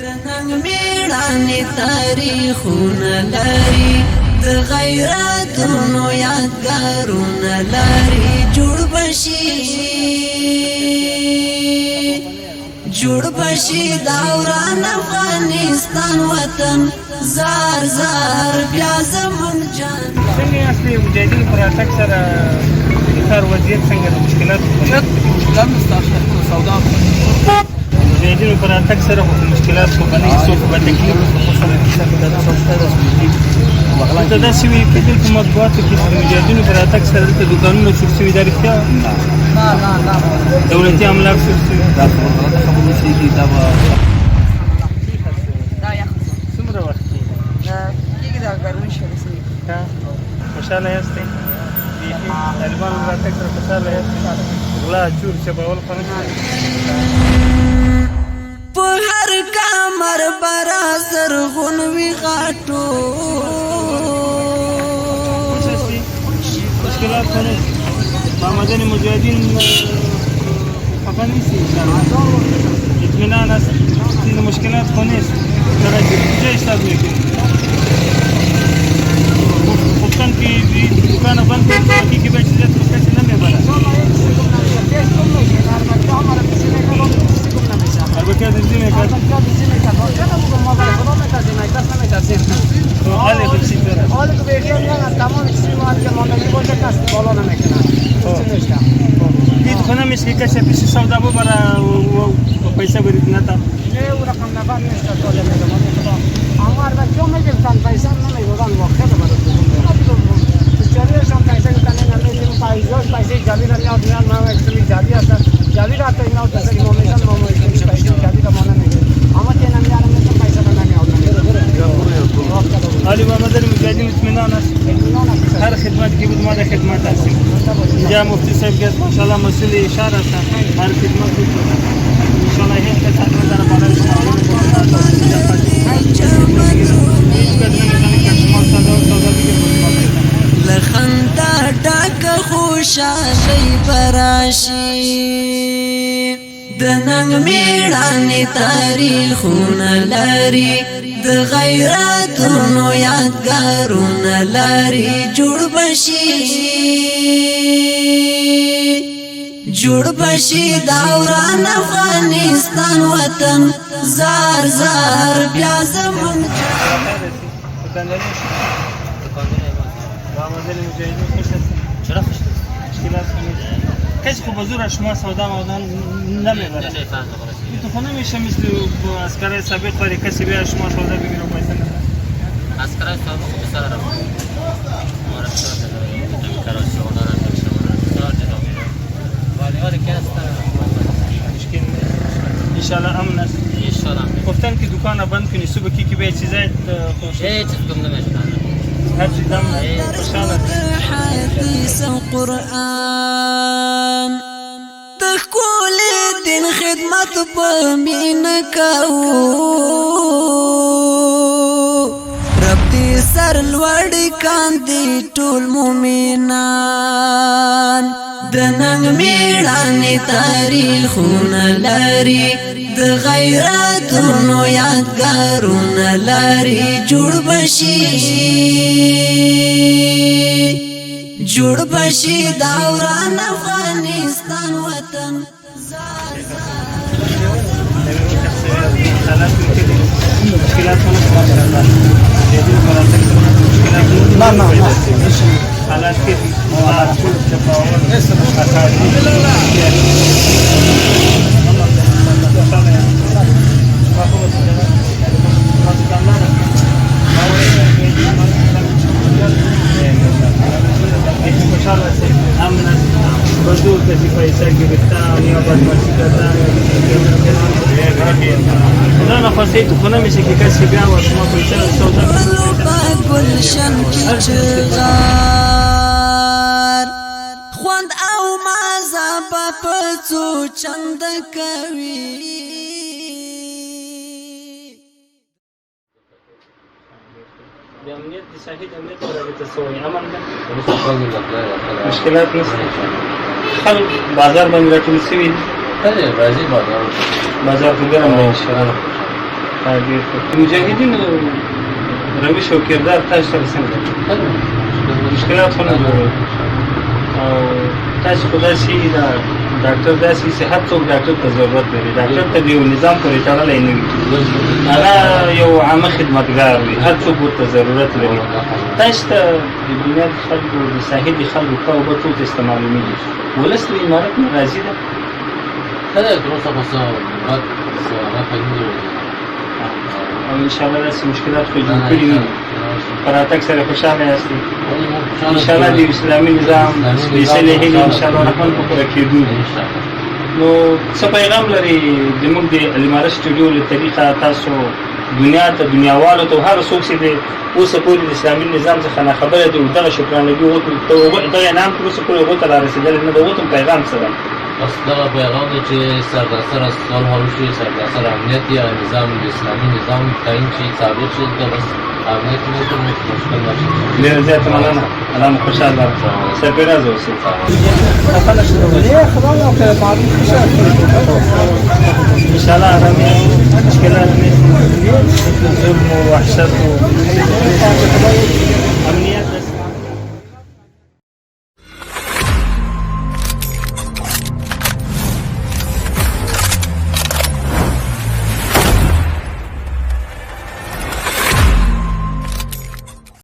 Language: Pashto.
د ننګ میړانې تاریخونه لري د غیرتونو یادګارونه لري جوړ بشي دوران افغانستان وطن زار زار بیا زمون جان څنګه یاست مجاهدین پر اتک سره کار وضعیت څنګه د مشکلات مجاهدینو پر اتک سره مشکلات خو به نه څوک به تکلیف ته داسې وي کېدل په مطبوعاتو کې چې مجاهدینو پر اتک سره دلته دوکانونه چور شوي دا رښتیا دولتي املاک چور شوي دا غلطه خبرونه چې دي دا به څومره وخت کېږي دا ګرمۍ شوې خوشحاله یاستئ بیخي طالبانو پر اتک سره خوشحاله یاستئ غلا چور چپول خو نه په هر کمر برا زرغون وي غاټو مشکلات خو نه محمداني مجاهدین خفه نیسي اطمینان است ځینې مشکلات خو نیست سره جای حساب نه کوي پښتون کې دوکانه بند کړي باقي کې به چې زیات کسی نه میبره البته د ځینې کار حالی بچی داره حالی که بیشتر میگن تمام چیزی باید که ماندگی باشه کسی بالا نمیکنه دید خونه میشه که کسی پیش سودا ببره و پیسه برید نتا نه او رقم نفر نیست که سوال میگم اما هر بچه ها میگفتن پیسه نمیگودن واقعه برد بسیاریشان پیسه گفتن نمیدیم پیسه جاوی را میاد میان ما اکسلی جاوی هستن جاوی را تو اینا دستی ما میشن ما اکسلی پیسه جاوی را ما نمیدیم اما که نمیارم میشن پیسه را نمیاد علی محمداني مجاهدین اطمینان است هر خدمت کې بود ما د خدمت است جا مفتی صاحب کې ماشاءالله مسئول اشاره است هر خدمت ان شاء الله هیڅ څه نه در باندې لخندا ډک خوشالۍ براشي د ننګ میړانې تاریخونه لري د غیرتونو یادګارونه لري جوړ بشي دوران افغانستان وطن زار زار بیا زمون محمداني مجاهدین چرا مشکلات کسی خو بزرگ شما سودا مودان نمیبره تو خو نمیشه مثل اسکرای سابق ولی کسی بیا شما سودا بگیره و پیسه نمیبره اسکرای سابق بسر رو مارشتر کراچی اونا رو ولی که است مشکل انشالله امن است انشالله گفتن که دکان بند کنی صبح کی به چیزای خوش هیچ چیز گم نمیشه هر چیز دم خوشحاله حدیث القرآن تخکول دین خدمت په مینه کوو رب دې سر لوړ کاندي ټول مومنان د ننګ میړانې تاریخونه لري د غیرتونو یادګارونه لري جوړ بشي دوران افغانستان وطن زار مشکلات حالات کې بدو کسی پیسه گرفتن یا بدماشی کردن خدا نخواسته تو خونه میشه که کسی بیا و شما پیسه سودا گلشن کی چغار خوند او مزه په څو چند کوي د امنیت د شاهد امنیت ورته تسوي امن ده مشکلات نشته خلک بازار باندې راټول شوي راځي بازار کې ګرم دی ان شاء الله ډېر ښه. د مجاهدینو روش او کردار تاسو سره څنګه دی؟ مشکلات خو نه جوړوي او تاسو خو داسې ډاکټر داسې صحت څوک ډاکټر ته ضرورت لري، ډاکټر ته د یو نظام پورې تړلی نه وي، هغه یو عامه خدمتګار وي، هر څوک ورته ضرورت لري. تاسو ته د دنیا د خلکو د ساحې د خلکو ښه اوبه ټول ته استعمالېږي، ولس له عمارت نه راضي ده؟ ښه دی، تر اوسه خو څه بد څه هغه کوي نه جوړېږي او انشاءالله داسې مشکلات خو جوړ کړي نه دي. په راتګ سره خوشحاله یاستئ؟ انشاءالله د اسلامي نظام سپېڅلې هیلې انشاءالله رحمن په پوره کېدو دي. نو څه پیغام لري زموږ د الامارت سټوډیو له طریقه تاسو دنیا ته دنیاوالو ته هر څوک چې د اوسه پورې د اسلامي نظام څخه ناخبره دي دغه شکرانګي دغه انعام تر اوسه پورې هغو ته رارسېدلی نه ده، هغو ته پیغام څه دی؟ بس دغه پیغام دی چې سرتاسره صلح وشي، سرتاسره امنیت یا نظام د اسلامي نظام تعین شي، ثابت شي، دلته بس امنیت نه وي مشکل نه شي. ډېره زیاته مننه، الله مو خوشحاله سرفراز اوسئ. انشاءالله آرامي مشکلات نه ظلم و وحشت و